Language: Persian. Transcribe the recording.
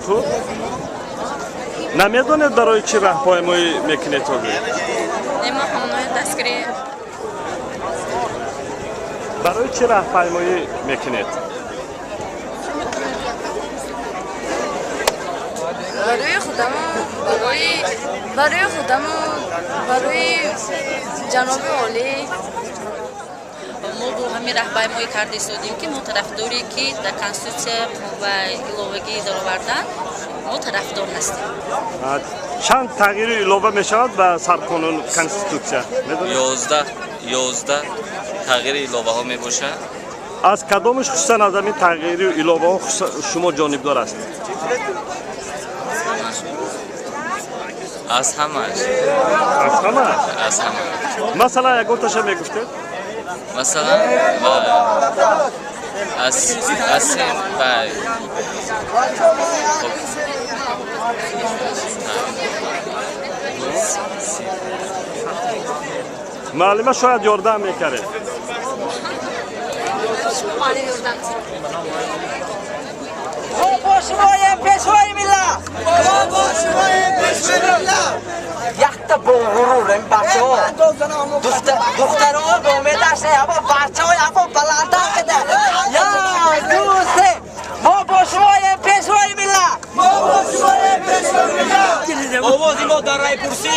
خوب نمیدونید برای چی راهپیمایی میکنید تو؟ نما همونای دستگیری برای چی راهپیمایی میکنید؟ برای خودم برای جناب عالی ما با همین راهپیمایی کرده استودیم که ما طرفداری که در کنستیتوسیا و ایلوگی در آوردن ما طرفدار هستیم. چند تغییر ایلوه میشود به سرقانون کنستیتوسیا؟ 11 تغییر ایلوه ها می باشه. از کدامش خصوصا از همین تغییر ایلوه ها شما جانبدار هستید؟ از همش. از همه؟ مثلا یک گفتش میگفتید؟ مثلا اسیم و معلمه شاید یاردم میکرد. بابا شمای پیشوای ملت بابا شمای پیشوای ملت یخت با غرور این بچه ها دختر ها دومه داشته اما بچه های اما بلنده کده یا دوسته بابا شمای پیشوای ملت بابا شمای پیشوای ملت آوازی ما در رای پرسی